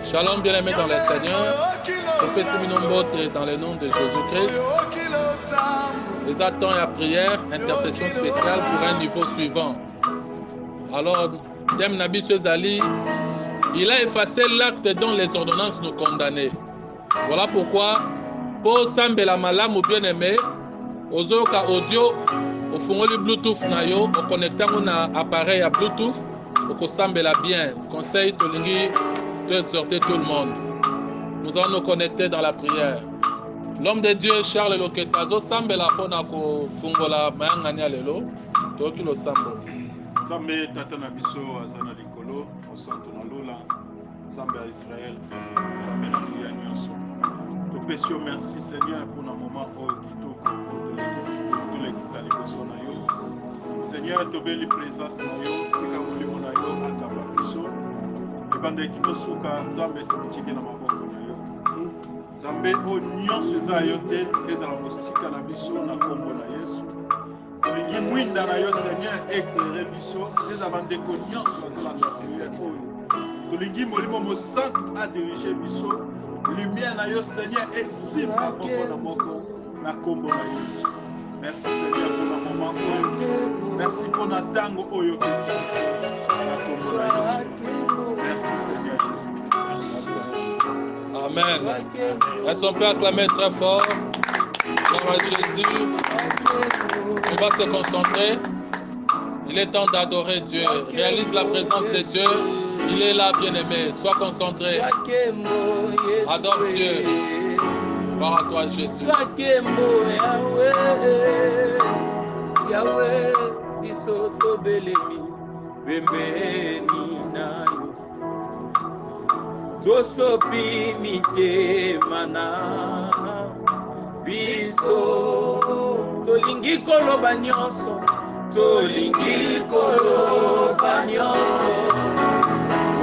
Shalom bien-aimés dans le Seigneur, dans le nom de Jésus-Christ. Les attentes et la prière, intercession spéciale pour un niveau suivant. Alors, Dem Nabi Suezali, il a effacé l'acte dont les ordonnances nous condamnaient. Voilà pourquoi, pour Sambela Malam ou bien-aimé, aux audio, au fond du Bluetooth, au connectant un appareil à Bluetooth, au Sambela bien, conseil Tolingi, d'exhorter tout le monde. Nous allons nous connecter dans la prière. L'homme de Dieu, Charles Loketazo, Sambela Ponako, Fungola, Mayangani Alelo, Tokilo Sambo. Zambe Tatana Biso, Azana Likolo, Osanto Nalola, Zambe Israël, Zambe Nakuya Nyonso. Topesio, merci Seigneur pour le moment où Kitoko, pour les Kisali Bosonayo. Seigneur, Tobeli présence Nayo, Tikamuli Monayo, Ataba Biso. Ebande Kimosuka, Zambe Tomitiki na maboko Nayo. Zambe o nyonso eza yo te ezala mosika na biso na kombo na Yesu. Olingi mwinda na yo Seigneur éclaire biso eza bandeko nyonso bazolanda prière oyo. Olingi molimo mosantu a diriger biso lumière na yo Seigneur esimba moko na moko na kombo na Yesu. Merci Seigneur pour le moment oyo. Merci pour na tango oyo pesi biso na kombo na Yesu. Merci Seigneur Jésus. Merci. Amen. Est-ce qu'on peut acclamer très fort? Gloire à Jésus. On va se concentrer. Il est temps d'adorer Dieu. Réalise la présence de Dieu. Il est là, bien-aimé. Sois concentré. Adore Dieu. Gloire à toi, Jésus. Yahweh, bisoto belemi, bembeni nayo. Tosopi mite mana biso tolingi koloba nyonso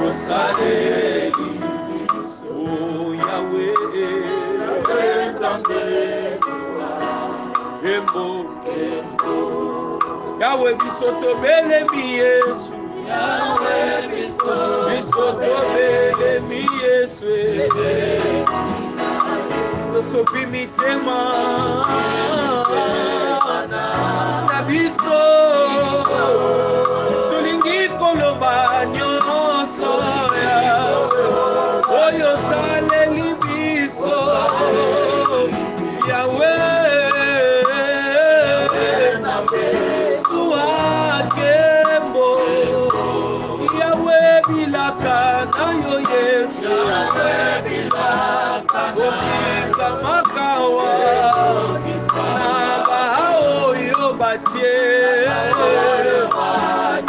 osaleli biso Yahweh kembo Yahweh biso tobelemi Yesu Yahweh biso tobelemi Yesu tosopi mitema na biso tolingi koloba nyonso oyo saleli biso Yahweh bilaka na yo Yesu okisa makawa na bahao yo batie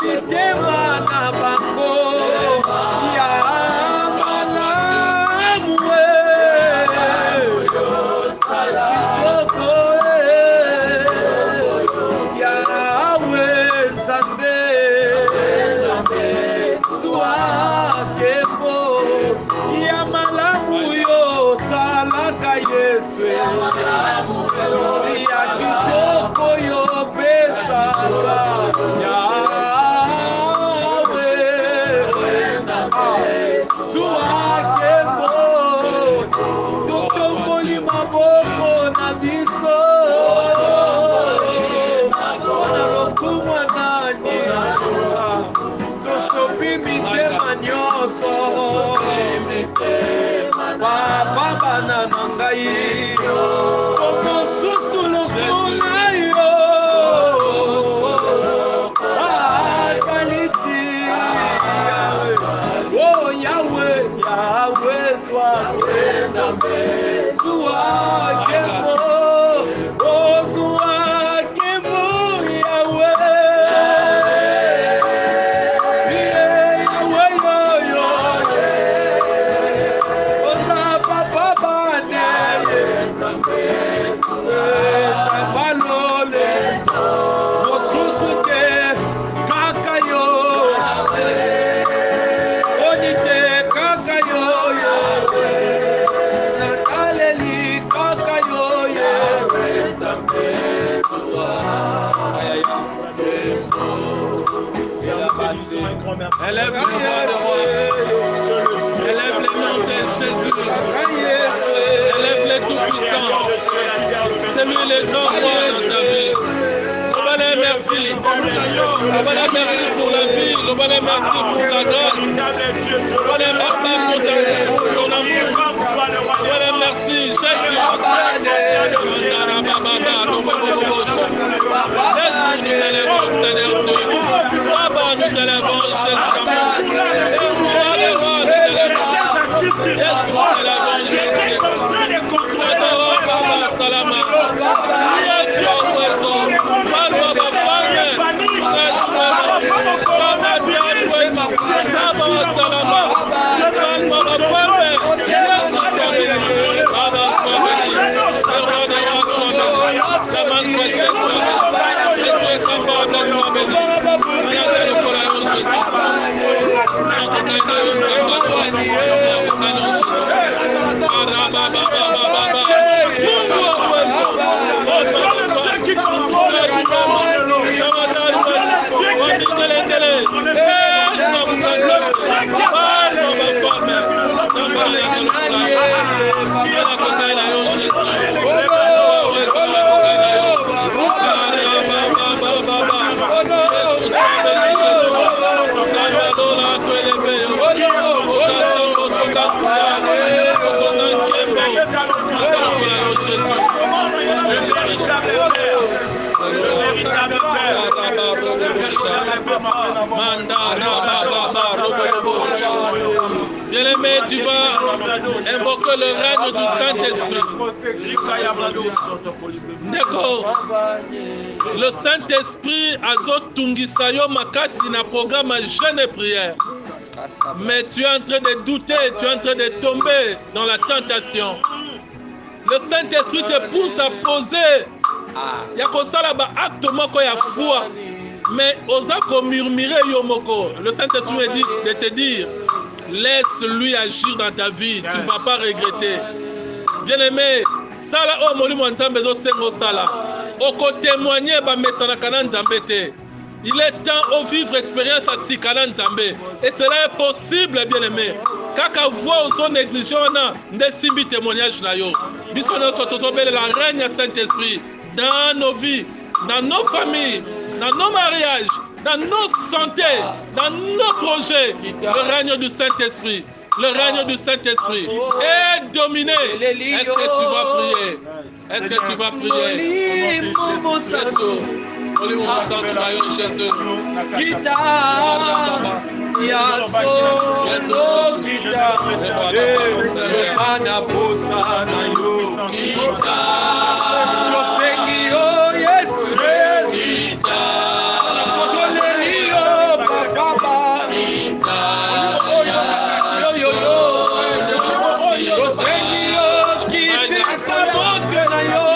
kitema na bango ya malamwe Yahweh Nzambe ya malamu yo salaka Yesu ya kitoko yo pesaka Yahweh suakebo totomboli maboko na biso na lokumwa nani tosopi mitema nyonso papa bana na ngai okosusu lokuna yo azaliti oh Yahweh suakebo oh suakebo Yahweh Élève le roi des rois. Élève le nom de Jésus. Élève le tout-puissant. C'est lui le grand roi de ta vie. Lobale, merci. Lobale, merci pour la vie. Lobale, merci pour ta grâce. Lobale, merci pour ton amour. Lobale, merci. Jésus. Nous t'élèvons, Seigneur Dieu. Papa, nous t'élèvons, Jésus. Roi des rois, nous t'élèvons. Yes, nous t'élèvons, Jésus. T'adorons, Papa, Salama. Yes, your welcome. Papa, Bien-aimé, tu vas invoquer le règne du Saint-Esprit. D'accord. Le Saint-Esprit azotungisayo makasi na programme jeûne et prière. Mais tu es en train de douter, tu es en train de tomber dans la tentation. Le Saint-Esprit te pousse à poser. Il y a acte moko ya foi. Mais osako murmurer yomoko. Le Saint-Esprit me dit de te dire, laisse-lui agir dans ta vie, tu ne vas pas regretter. Bien-aimé, sala o molimo nzambe zo sengo sala. Oko témoigner ba mesana kana nzambe te. Il est temps de vivre expérience à Sikana Nzambe. Et cela est possible, bien-aimé. Kaka voix son négligence, des simbi témoignages na yo. Bisona sotozobele la règne Saint-Esprit dans nos vies, dans nos familles, dans nos mariages, dans nos santé, dans nos projets. Le règne du Saint-Esprit. Le règne du Saint-Esprit est dominé. Est-ce que tu vas prier? Est-ce que tu vas prier? Jésus. Kita yaso lo kita sana posa na yo kita yo sengi yo yes kita kotonelio papa kita yo yo yo sengi yo kita sabote na yo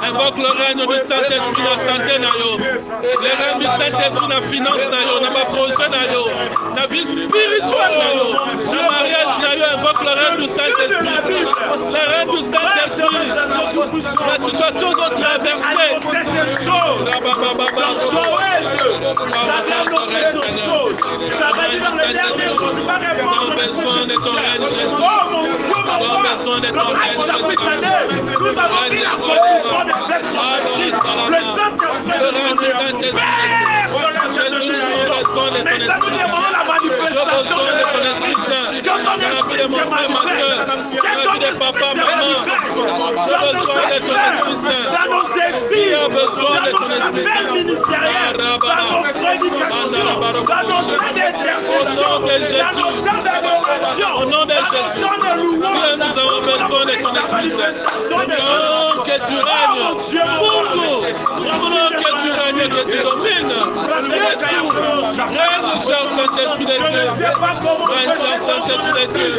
Invoque le règne du Saint-Esprit dans la santé na yo. Le règne du Saint-Esprit dans la finance na yo, dans ma projet na yo, dans la vie spirituelle na yo, dans le mariage na yo. Invoque le règne du Saint-Esprit. Le règne du Saint-Esprit. La situation doit traverser. ces choses. Dans Joël 2, j'avais annoncé ces choses. J'avais dit dans le dernier jour, tu vas répondre besoin de ton règne, Jésus. Oh mon Dieu, mon roi. Dans Acte chapitre 9, nous avons mis l'accomplissement de cette prophétie. Le Saint-Esprit de son Dieu. Père sur la tête de Dieu. Mais ça nous demande la manifestation de l'Esprit Saint. Que ton esprit se manifeste. Que ton esprit se manifeste. Dans nos études, dans nos appels ministériels, dans nos prédications, dans nos temps d'intercession, dans nos temps d'adoration. Au nom de Jésus, Dieu, nous avons besoin de ton Esprit Saint. Non, que tu règnes. Mungu, nous voulons que tu règnes, que tu domines. Règne, cher Saint-Esprit de Dieu. Règne, cher Saint-Esprit de Dieu.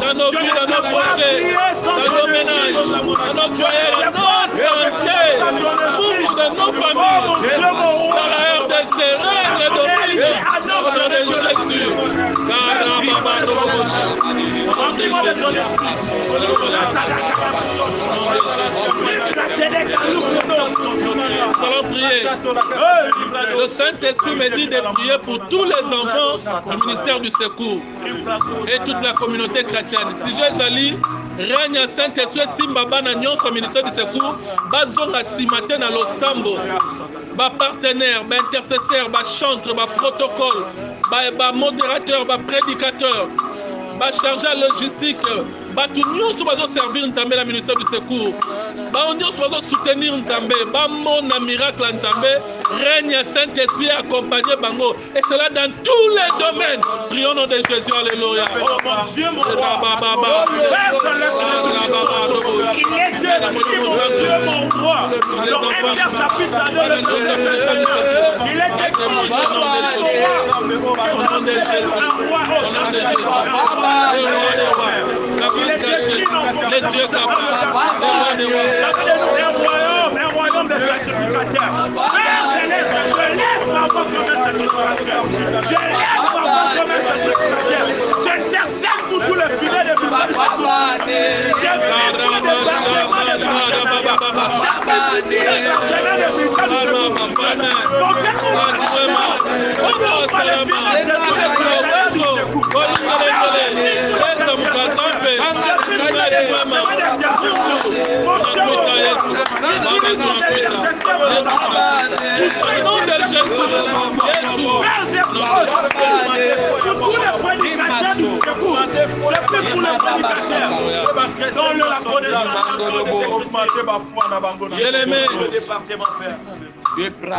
Dans nos vies, dans nos projets, dans nos ménages, dans nos foyers, dans nos santé, Mungu, dans nos familles, dans la RDC, règne et domine. Au nom de Jésus. Nous allons prier. Le Saint-Esprit me dit de prier pour tous les enfants du ministère du secours et toute la communauté chrétienne. Si Jésus règne Saint-Esprit, Simbaba na nyonso ministère du secours, bazonga simate na losambo, ba partenaire, ba intercesseur, ba chantre, ba protocole, ba modérateur, ba prédicateur, ba chargé à logistique, ba tout nyonso bazo servir Nzambe na ministère du secours, ba nyonso bazo soutenir Nzambe, ba mona miracle Nzambe, règne Saint-Esprit accompagné bango, et cela dans tous les domaines. Prions au nom de Jésus, alléluia. Oh mon Dieu, mon roi, Père céleste, il est Dieu, mon Dieu, mon roi. Dans Éphésiens chapitre 2, le verset 59, il est écrit au nom de Jésus, un roi, au nom de Jésus, il est écrit dans les dieux un royaume de sacrificateurs. Père céleste, je lève ma voix comme un sacrificateur. Je lève ma voix comme un sacrificateur. J'intercède pour tous les filets de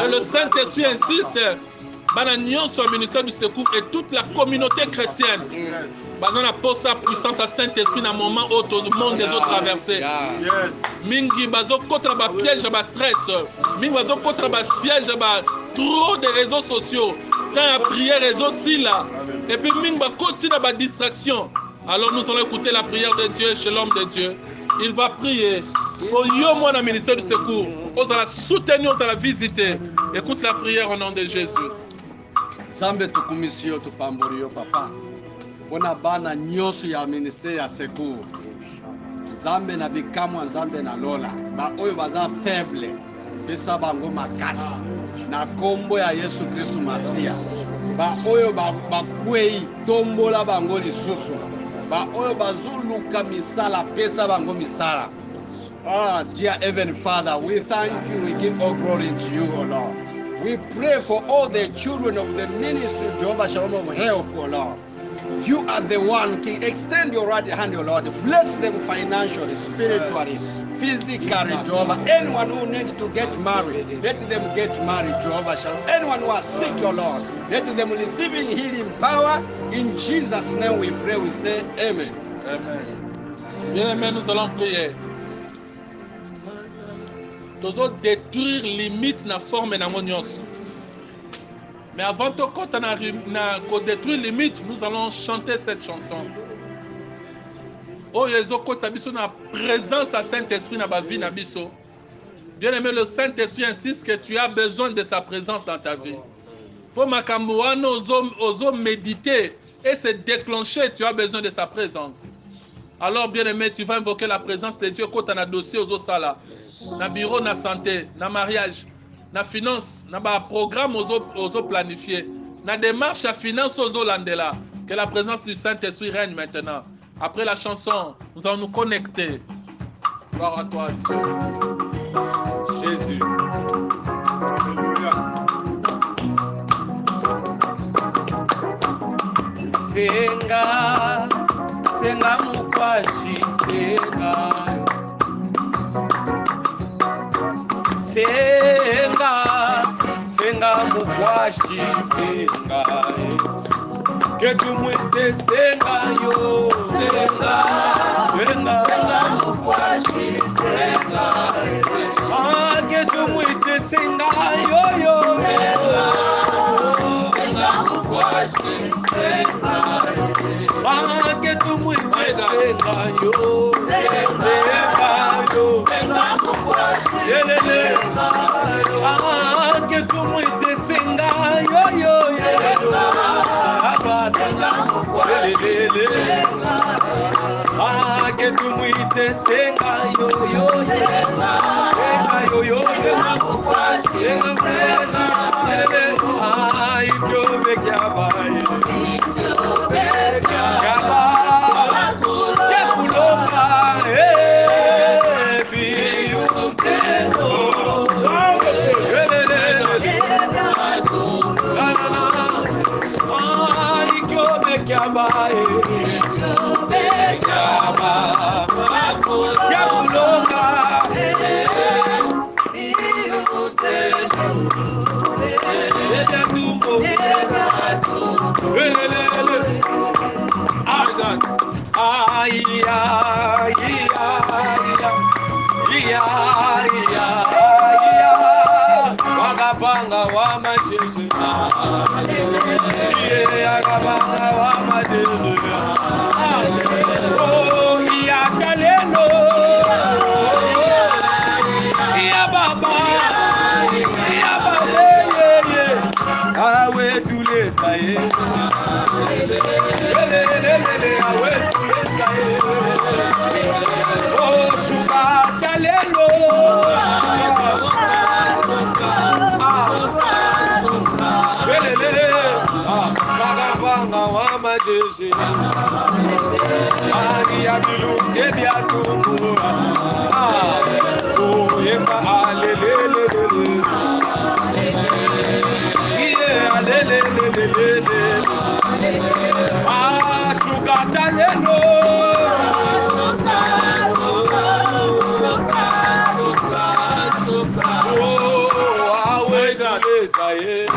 le Saint-Esprit insiste, au ministère du secours et toute la communauté chrétienne. Bazan a posé sa puissance à Saint-Esprit dans le moment où tout le monde des autres traversés. Mingi bazo contre ba piège ba stress. Mingi bazo contre ba piège ba trop de réseaux sociaux. Quand la prière réseau si là. Et puis mingi ba continue ba distraction. Alors nous allons écouter la prière de Dieu chez l'homme de Dieu. Il va prier. Pour yo moi dans le ministère du secours. On va la soutenir, on va la visiter. Écoute la prière au nom de Jésus. Zambe tukumisio tupamburio papa. Bona bana nyoso ya ministère ya secours. Zambe na bikamwa Zambe na lola. Ba oyo baza faible. Pesa bango makasi. Na kombo ya Yesu Kristo Masia. Ba oyo ba kwei tombola bango lisusu. Ba oyo bazuluka misala pesa bango misala. Ah, dear Heavenly Father, we thank you. We give all glory to you, O Lord. We pray for all the children of the ministry, Jehovah Shalom of help, O Lord. You are the one, King. Extend your right hand, O Lord. Bless them financially, spiritually, physically, Jehovah. Anyone who needs to get married, let them get married, Jehovah Shalom. Anyone who is sick, O Lord, let them receive healing power. In Jesus' name we pray, we say amen. Amen. Bien-aimés, nous allons prier. Nous allons détruire limite na forme na monios. Mais avant de détruire limite, nous allons chanter cette chanson. Oh Yezo kota biso na présence à Saint-Esprit na ba vie na biso. Bien-aimé, le Saint-Esprit insiste que tu as besoin de sa présence dans ta vie. Pour makambo wana ozo méditer et se déclencher, tu as besoin de sa présence. Alors, bien-aimé, tu vas invoquer la présence de Dieu quand tu as un dossier aux sala, na bureau, na santé, na mariage, na finance, na programme aux planifié, na démarche à finance aux landela. Que la présence du Saint-Esprit règne maintenant. Après la chanson, nous allons nous connecter. Gloire à toi, Dieu. Jésus. Alléluia. Senga, senga mukwashi, senga. Senga, senga mukwashi, senga. Que tu muite senga yo, senga, senga, senga mukwashi, senga. Ah, que tu muite senga yo yo, senga, senga mukwashi, senga. Ah, que tu muite senga yo, senga yo, senga mukwashi, senga. Ah, que tu muite senga yo yo yo. Ah, que tu muite senga yo yo senga yo yo ah, ibyo bekyabaye yakuloka Wagabanga wa majesu, Wagabanga wa majesu, oh ya kalelo, ya baba, awe tule saye, awe tule saye, oh suka kalelo. Wagabanga wa majesu, ya bilunge bya tumbura, oh yemba alelelele, yeah alelelele, sukata lelo, oh awe gane saye.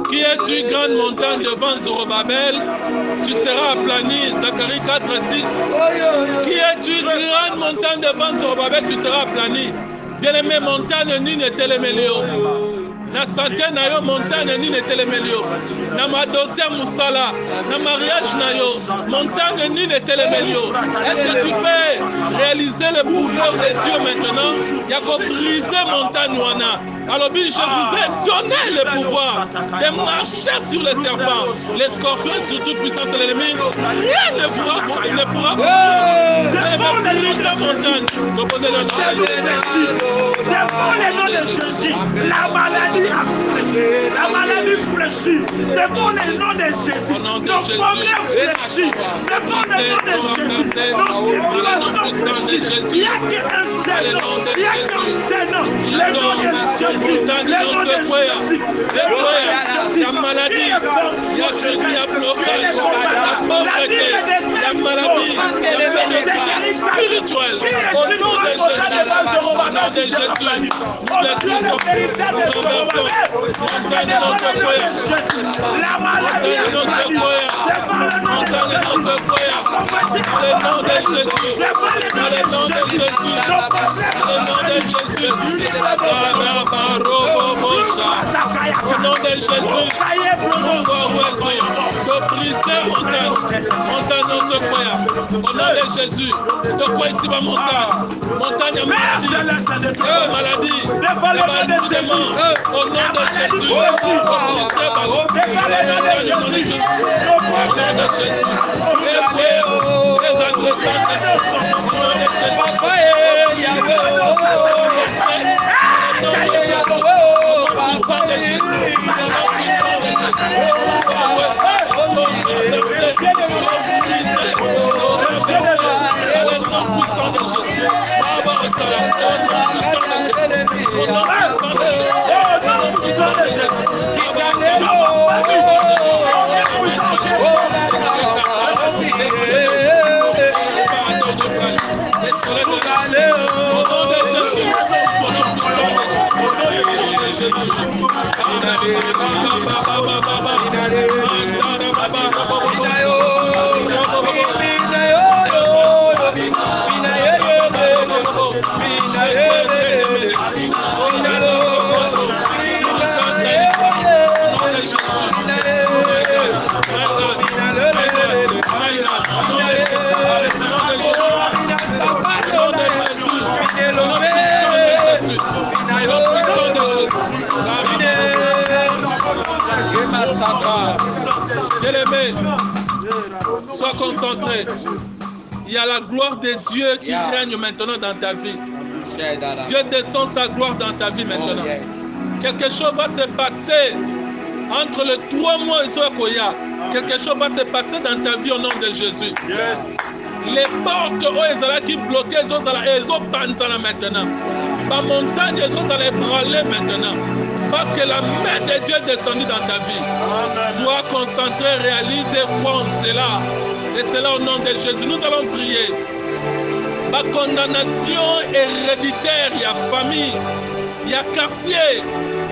Qui es-tu, grande montagne devant Zorobabel? Tu seras aplani. Zacharie 4, 6. Qui es-tu, grande montagne devant Zorobabel? Tu seras aplani. Bien-aimé, montagne ni n'etelemeli. Na santé na yo montagne ni n'etelemeli. Na ma dossier musala, na mariage na yo montagne ni n'etelemeli. Est-ce que tu peux réaliser le pouvoir de Dieu maintenant? Il y a qu'à briser montagne wana. Alors, je vous ai donné le pouvoir de marcher sur les serpents, les scorpions, sur toute puissance de l'ennemi. Rien ne pourra vous briser la montagne. Devant le nom de Jésus, la maladie a fléchi. La maladie fléchit. Devant le nom de Jésus, nos problèmes fléchissent. Devant le nom de Jésus, nos situations fléchissent. Il n'y a qu'un seul nom. Il n'y a qu'un seul nom. Le nom de Jésus. Le nom de Jésus. Le nom de Jésus. La maladie, il y a Jésus, il y a blocage, la pauvreté, la maladie, la pénétration spirituelle. Au nom de Jésus, au nom de Jésus, nous détruisons, nous renversons, montagne notre foyer, montagne notre foyer, montagne notre foyer, dans le nom de Jésus, dans le nom de Jésus, dans le nom de Jésus, au nom de Jésus, de briser montagne notre foyer, au nom de Jésus, de quoi ici va montagne maladie, au nom de Jésus, Bien-aimé, sois concentré. Il y a la gloire de Dieu qui règne maintenant dans ta vie. Dieu descend sa gloire dans ta vie maintenant. Quelque chose va se passer entre les 3 mois et Zokoya. Quelque chose va se passer dans ta vie au nom de Jésus. Les portes qui bloquaient, elles vont maintenant. Ma montagne, elles vont ébranler maintenant. Parce que la main de Dieu est descendue dans ta vie. Sois concentré, réalise et crois en cela. Et c'est là au nom de Jésus. Nous allons prier. Ma condamnation héréditaire, il y a famille, il y a quartier,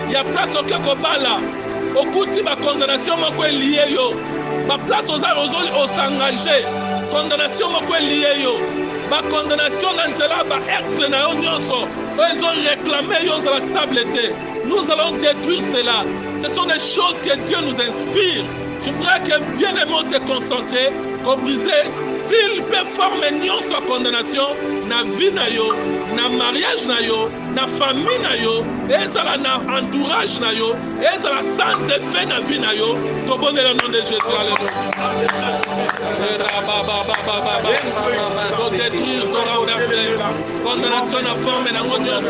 il y a place au Kakobala. Au coup de ma condamnation, est liée. Ma place aux s'engager. Condamnation est liée. Ma condamnation dans cela, ils ont réclamé la stabilité. Nous allons détruire cela. Ce sont des choses que Dieu nous inspire. Je voudrais que bien-aimé se concentrer pour briser style performe sur condamnation na vie na yo, na mariage na yo, na famille na yo, ezala na entourage na yo, ezala sans effet na vie na yo. Tobonne le nom de Jésus. Alléluia. Pour détruire, pour renverser. Condamnation na forme na ngonios.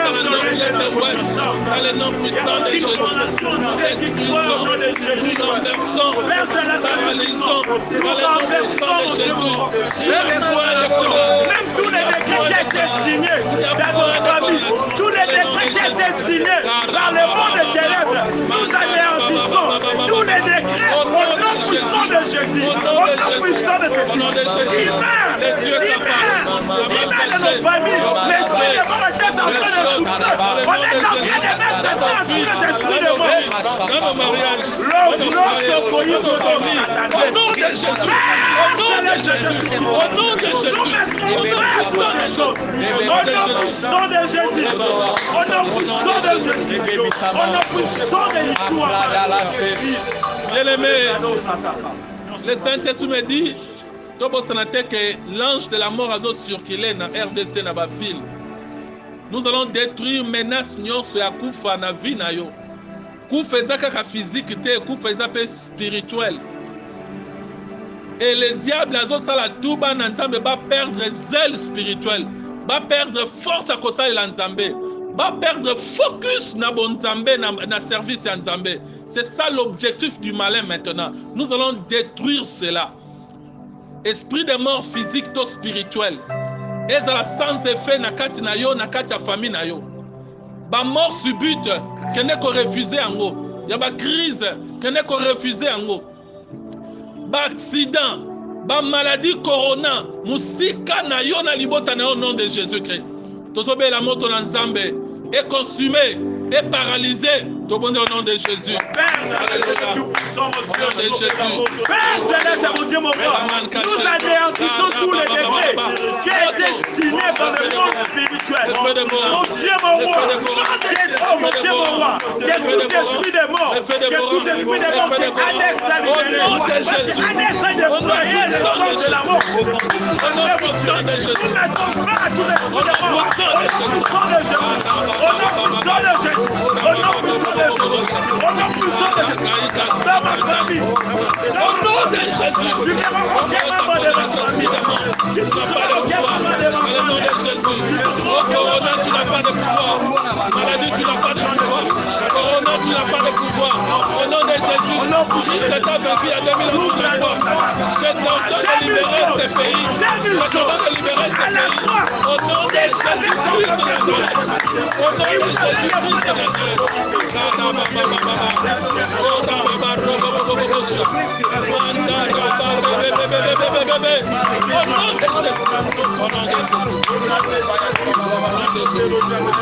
Dans le nom puissant de Jésus. Nous renversons, nous paralysons. Dans le nom puissant de Même tous les décrets qui ont été signés dans notre famille, tous les décrets qui ont été signés dans le monde des ténèbres, nous anéantissons tous les décrets au nom puissant de Jésus, au nom puissant de Jésus. S'il meurt de nos familles, l'esprit de mort est en train de souffrir. On est en train de mettre dans tous les esprits de mort. Dans nos mariages, Le bloc de colis au nom de Jésus, au nom de Jésus, au nom de Jésus, au nom puissant de Jésus, au nom puissant de Jésus, au nom puissant de Jésus. Bien-aimé, le Saint-Esprit me dit, que l'ange de la mort a circulé dans RDC na bafil. Nous allons détruire menace nyonso ya kufa na vie na yo. Kufa ezaka physique te, kufa ezaka spirituel. Et le diable a sala tuba na nzambe ba perdre zèle spirituel, ba perdre force à kosa ila nzambe, ba perdre focus na bon nzambe na service ya nzambe. C'est ça l'objectif du malin maintenant. Nous allons détruire cela. Esprit de mort physique to spirituel. Ezala sans effet na kati na yo, na kati ya famille na yo. Ba mort subite, kene ko refuser yango. Ya ba crise, kene ko refuser yango. Ba accident, ba maladie corona, musika na yo na libota na yo au nom de Jésus-Christ. Tozobe la moto na Nzambe est consumé, est paralysé. Au nom de Jésus. Père Céleste, mon Dieu, mon roi, nous anéantissons tous les décrets qui ont été signés dans le monde spirituel. Mon Dieu, mon roi, mon Dieu, mon roi, que tout esprit de mort, que tout esprit de mort qui annexe à libérer, annexe à déployer le sang de la mort. Nous mettons fin à tout esprit de mort. Au nom puissant de Jésus, au nom puissant de Jésus, au nom puissant de Jésus, au nom puissant de Jésus, dans ma famille, au nom de Jésus, tu ne vas pas de ma famille, tu ne vas pas de ma famille. Oh Corona, tu n'as pas de pouvoir. Maladie, tu n'as pas de pouvoir. Corona, tu n'as pas de pouvoir. Au nom de Jésus, Christ t'a vaincu à 2000 ans sur la croix. C'est ton temps de libérer ces pays. C'est ton temps de libérer ces pays. Au nom de Jésus, Christ de Nazareth. Au nom de Jésus, Christ de Nazareth.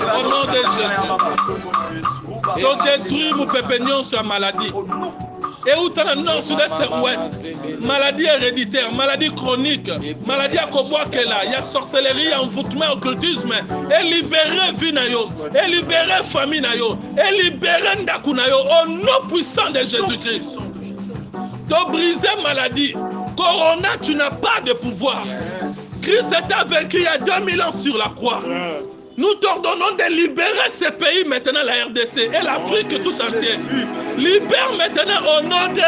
Au nom de Jésus. Donc détruire mon pépignon sur la maladie. Et où t'as le nord, sud-est et ouest. Maladie héréditaire, maladie chronique, maladie à quoi qu'elle a. Il y a sorcellerie, il y a envoûtement, occultisme. Et libérer vie na yo. Et libérer famille na yo. Et libérer ndaku na yo. Au nom puissant de Jésus-Christ. T'as brisé maladie. Corona, tu n'as pas de pouvoir. Christ t'a vaincu il y a 2000 ans sur la croix. Nous t'ordonnons de libérer ces pays maintenant, la RDC et l'Afrique tout entière. Libère maintenant au nom de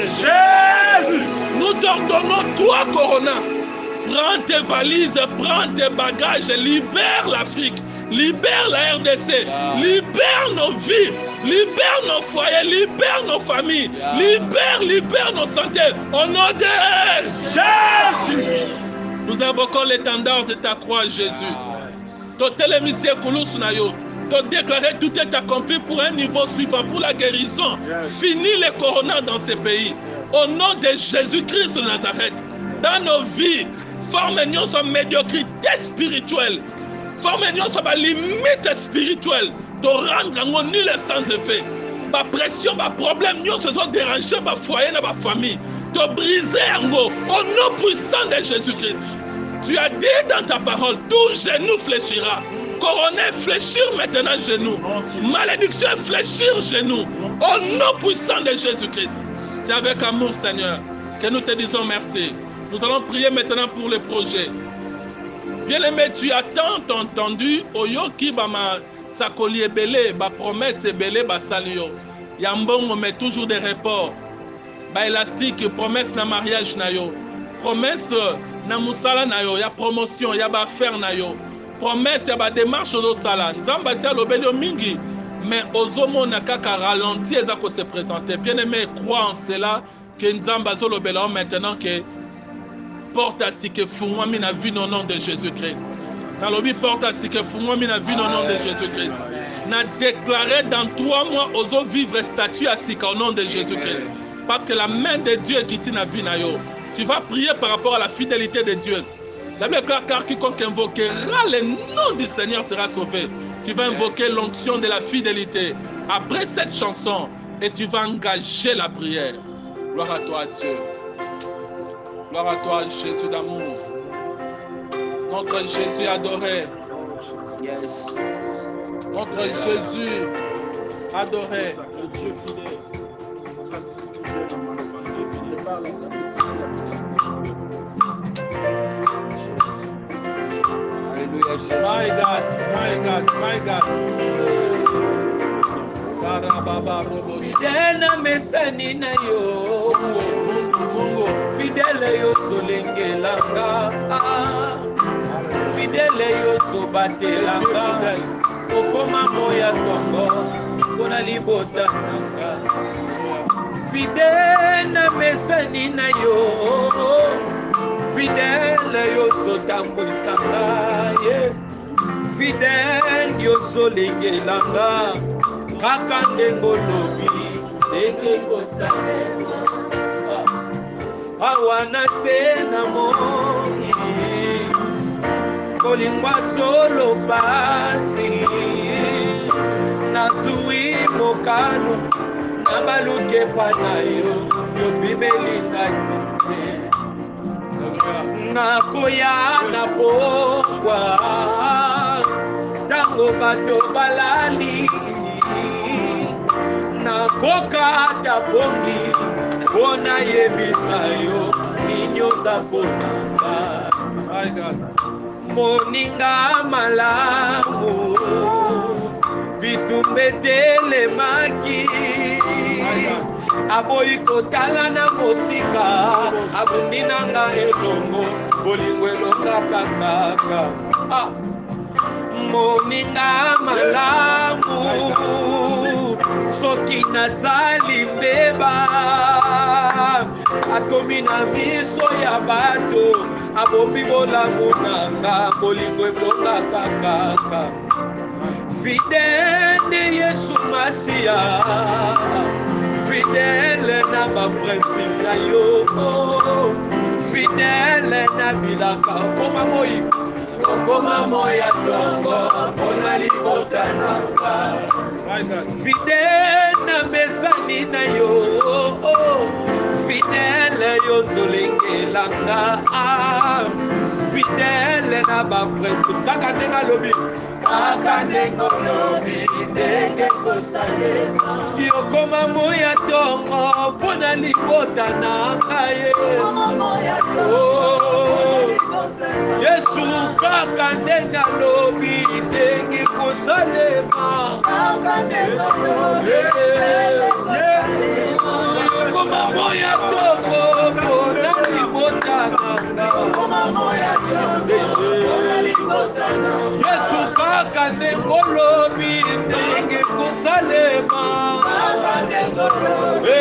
Jésus. Nous t'ordonnons, toi, Corona, prends tes valises, prends tes bagages, libère l'Afrique, libère la RDC, libère nos vies, libère nos foyers, libère nos familles, libère nos santé. Au nom de Jésus. Nous invoquons l'étendard de ta croix, Jésus. Te déclarer tout est accompli pour un niveau suivant, pour la guérison. Fini les coronas dans ces pays. Au nom de Jésus-Christ de Nazareth, dans nos vies, forme-nous sur médiocrité spirituelle. Forme-nous sur la limite spirituelle. De rendre nul et sans effet. Ma pression, ma problème, nous se sont dérangés, ma foyer, ma famille. De briser au nom puissant de Jésus-Christ. Tu as dit dans ta parole, tout genou fléchira. Corona fléchir maintenant genou. Malédiction fléchir genou. Au nom puissant de Jésus-Christ. C'est avec amour, Seigneur, que nous te disons merci. Nous allons prier maintenant pour le projet. Bien-aimé, tu as tant entendu Oyoki Bama Sakoli Ebele, ba promesse Ebele, ba salio. Yambongo met toujours des reports. Ba élastique, promesse na mariage na yo. Promesse na musala na yo, ya promotion, ya ba faire na yo. Promesse ya ba démarche do sala. Nzamba sia lobelio mingi, mais ozomo na kaka ralenti ezako se présenter. Bien-aimé, crois en cela que Nzamba zo lobelio maintenant que porte à ce que fungwa mina vu au nom de Jésus-Christ. Nalobi porte à ce que fungwa mina vu au nom de Jésus-Christ. N'a déclaré dans 3 mois aux vivre statut à ce au nom de Jésus-Christ. Parce que la main de Dieu est qui t'a vu na yo. Tu vas prier par rapport à la fidélité de Dieu. La Bible déclare car quiconque invoquera le nom du Seigneur sera sauvé. Tu vas invoquer l'onction de la fidélité. Après cette chanson, et tu vas engager la prière. Gloire à toi, Dieu. Gloire à toi, Jésus d'amour. Notre Jésus adoré. Yes. Notre Jésus adoré. Le Dieu fidèle. Alléluia, Jésus. My God, my God, my God. Fidèle mesani na yo, fidèle yo solengelanga, fidèle yo sobatelanga, okoma moya tongo, pona libota nanga. Fidèle mesani na yo, fidèle yo sotambulisanga, fidèle yo solengelanga. Kaka ndengo lobi, ndenge kosalema. Awana se na moi, kolingwa solo pasi. Nazui mokano, nabaluke panayo, yobimeli na yote. Nakoya na pokwa, tango bato balali. Nakoka tabongi, bona yebisa yo, ninyoza ponanga. Moninga malamu, bitumbetele maki. Aboyi kotala na mosika, abundinanga elongo, bolingwelonga kakaka. Moninga malamu, soki nazali mbeba, atomi na miso ya bato, abomi bolamu nanga, bolingo eblonga kakaka. Fidèle Yesu Masia, fidèle na baprincipe na yo, fidèle na bilaka, koma moi. Koma moya tongo, pona libota nanga. Fidèle na mesani na yo, fidèle yo solengelanga. Fidèle na bapresu, kaka ndenga lobi. Kaka ndengo lobi, ndenge kosalema. Yo koma moya tongo, pona libota nanga ye. Koma moya tongo. Yesu kaka ndenga lobi, ndenge kosalema. Kaka ndenga lobi, koma moya tongo, pona libota nanga. Koma moya tongo, pona libota nanga. Yesu kaka ndenga lobi, ndenge kosalema. Kaka ndenga lobi,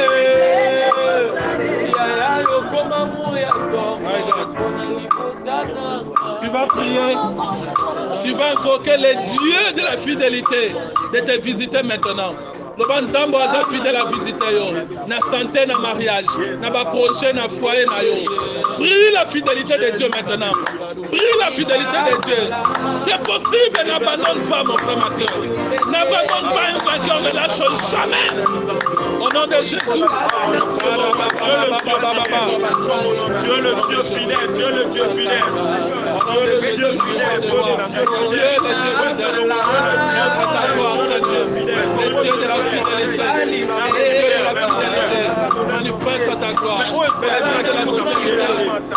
yo koma moya tongo, pona libota nanga. Tu vas prier, tu vas invoquer les dieux de la fidélité de te visiter maintenant. Le bon Zambo a fidèle à visiter yo. Na santé, na mariage, na ba projet, na foyer, na yo. Prie la fidélité de Dieu maintenant. Prie la fidélité de Dieu. C'est possible, n'abandonne pas mon frère, ma soeur. N'abandonne pas un vainqueur, ne lâche jamais. Au nom de Jésus. Dieu le Dieu fidèle, Dieu le Dieu fidèle. Dieu le Dieu fidèle, Dieu le Dieu fidèle. Le Dieu de la fidélité, le Dieu de la fidélité, manifeste ta gloire, le Dieu de la fidélité,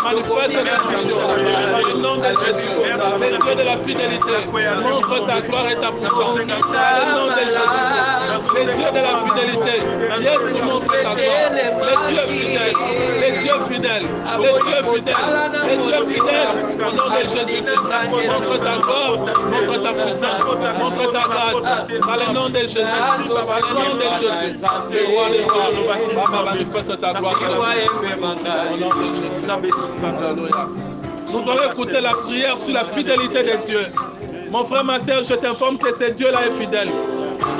manifeste ta gloire, au nom de Jésus, le Dieu de la fidélité, montre ta gloire et ta puissance, au nom de Jésus, le Dieu de la fidélité, Jésus montre ta gloire, le Dieu fidèle, le Dieu fidèle, le Dieu fidèle, Et Dieu fidèle, au nom de Jésus-Christ, montre ta gloire, montre ta puissance, montre ta grâce. Dans le nom de Jésus, dans le nom de Jésus. Le roi des rois, Papa, manifeste ta gloire. Au nom de Jésus. Alléluia. Nous allons écouter la prière sur la fidélité de Dieu. Mon frère, ma soeur, je t'informe que ce Dieu-là est fidèle.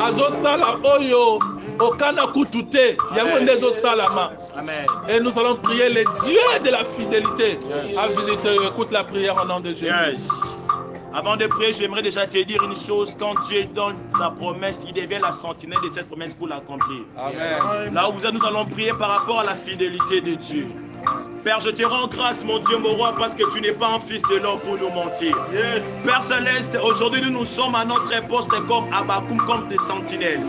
Azo sala oyo okana kutute yango ndezo salama. Et nous allons prier le Dieu de la fidélité. À visiter, écoute la prière au nom de Jésus. Yes. Avant de prier, j'aimerais déjà te dire une chose. Quand Dieu donne sa promesse, il devient la sentinelle de cette promesse pour l'accomplir. Amen. Là où nous allons prier par rapport à la fidélité de Dieu. Père, je te rends grâce, mon Dieu, mon roi, parce que tu n'es pas un fils de l'homme pour nous mentir. Yes. Père Céleste, aujourd'hui, nous sommes à notre poste comme Abakoum, comme des sentinelles.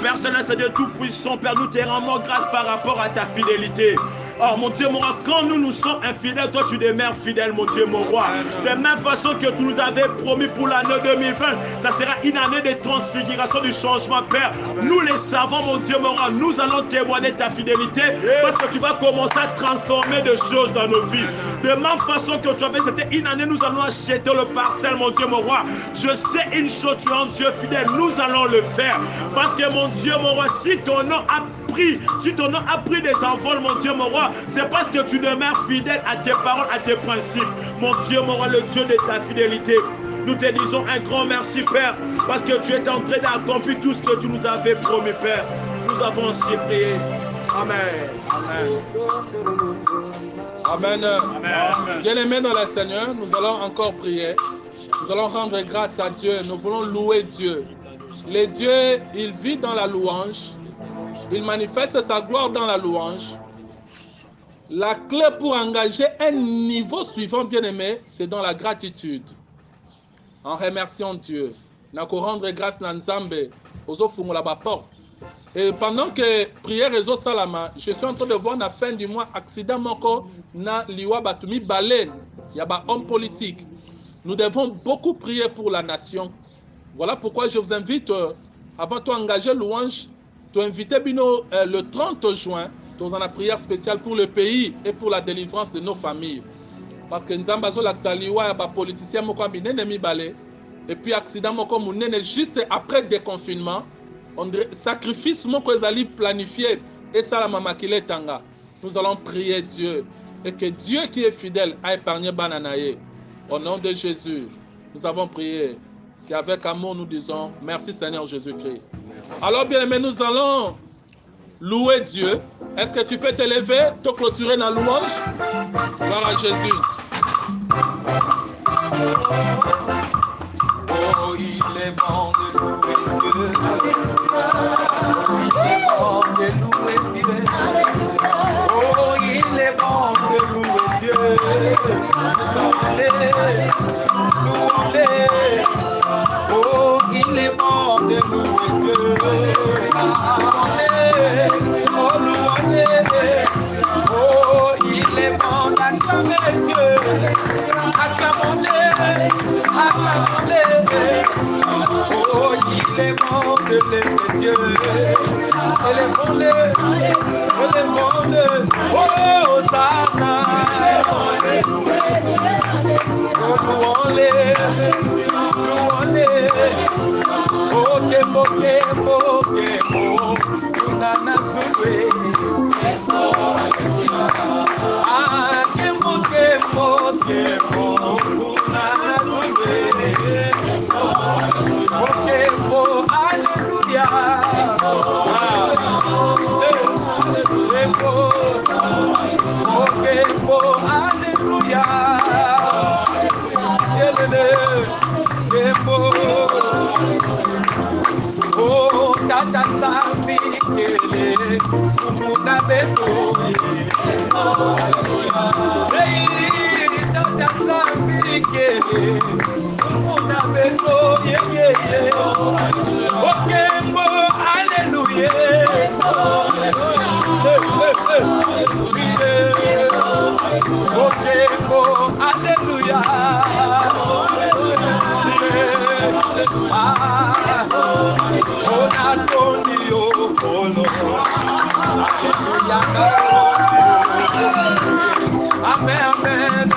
Père Céleste, Dieu Tout-Puissant, Père, nous te rendons grâce par rapport à ta fidélité. Oh, mon Dieu, mon roi, quand nous sommes infidèles, toi, tu demeures fidèle, mon Dieu, mon roi. De même façon que tu nous avais promis pour l'année 2020, ça sera une année de transfiguration, du changement, Père. Nous, les savants, mon Dieu, mon roi, nous allons témoigner ta fidélité parce que tu vas commencer à transformer de choses dans nos vies. De même façon que tu avais, c'était une année, nous allons acheter le parcelle, mon Dieu, mon roi. Je sais une chose, tu es un Dieu fidèle, nous allons le faire. Parce que, mon Dieu, mon roi, si ton nom a pris des envols, mon Dieu, mon roi, c'est parce que tu demeures fidèle à tes paroles, à tes principes. Mon Dieu, mon roi, le Dieu de ta fidélité. Nous te disons un grand merci, Père, parce que tu es en train d'accomplir tout ce que tu nous avais promis, Père. Nous avons aussi prié. Amen. Amen. Amen. Bien-aimés dans le Seigneur, nous allons encore prier. Nous allons rendre grâce à Dieu. Nous voulons louer Dieu. Le Dieu, il vit dans la louange. Il manifeste sa gloire dans la louange. La clé pour engager un niveau suivant, bien-aimé, c'est dans la gratitude. En remerciant Dieu. Nous allons rendre grâce à Nzambe. Ozofungola ba porte. Et pendant que prière réseau Salama, je suis en train de voir à la fin du mois accident moko na liwa batumi balen. Il y a un homme politique. Nous devons beaucoup prier pour la nation. Voilà pourquoi je vous invite, avant de engager louange, de inviter Bino le 30 juin dans une prière spéciale pour le pays et pour la délivrance de nos familles. Parce que nous avons des politiciens qui mi balé. Et puis accident moko munene juste après le déconfinement. On dirait sacrifice que allons planifier et ça la mama qui tanga. Nous allons prier Dieu et que Dieu qui est fidèle a épargné Bananaye. Au nom de Jésus, nous avons prié. C'est avec amour nous disons merci Seigneur Jésus-Christ. Alors bien aimé, nous allons louer Dieu. Est-ce que tu peux te lever, te clôturer dans la louange? Gloire à Jésus. Oh, il est bon de louer Dieu. Oh, il est bon de louer Dieu. Oh, il est bon de louer Dieu. Oh, il est bon d'acclamer Dieu. Acclamons-le, acclamons-le. Oh, il est bon de l'aimer Dieu. Élevons-le, élevons-le. Oh, Hosanna. Oh, louons-le, louons-le. Oh, kemo, kemo, kemo. Nana soué. Ah, kemo, kemo, kemo. Nana soué. Oh, kemo, alléluia. Oh, kemo, alléluia. Oh, tata safi kele, muna beto. Hey, tata safi kele, muna beto. Okay, hallelujah. Okay, hallelujah. Oh, Antonio, amen, amen.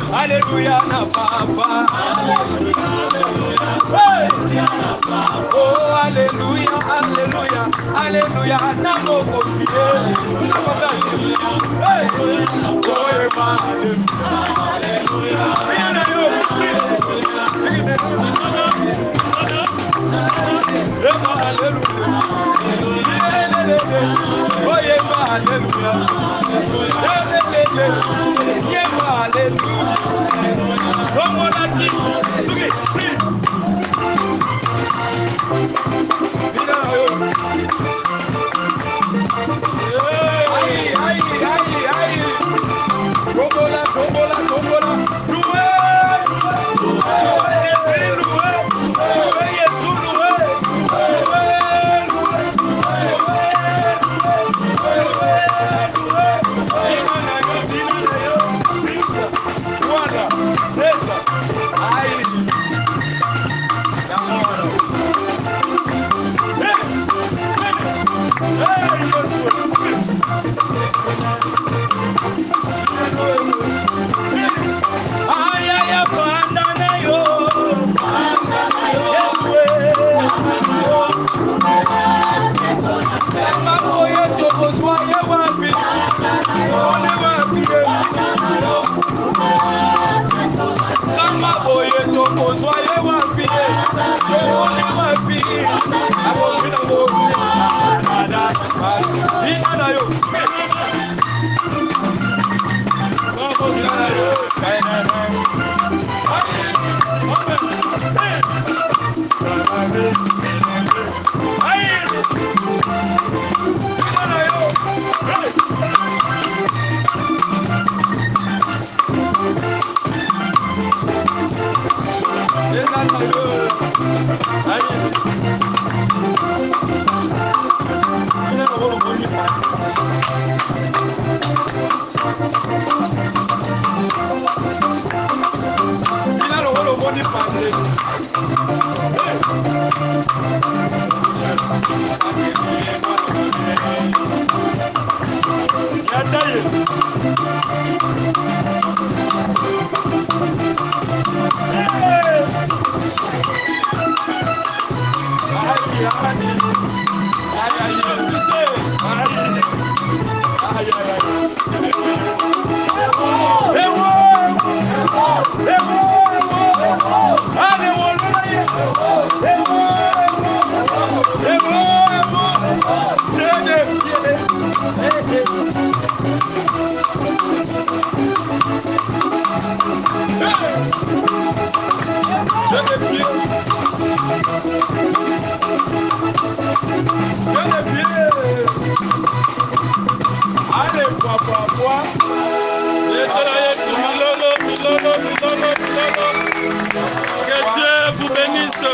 Hallelujah, na Papa. Hey! Oh, alléluia, alléluia, alléluia. Namo kofie. Namo alléluia. Hey, oh, alléluia. Que Dieu vous bénisse.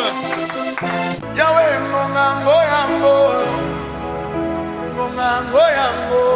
Yahweh ngongango yango, ngongango yango.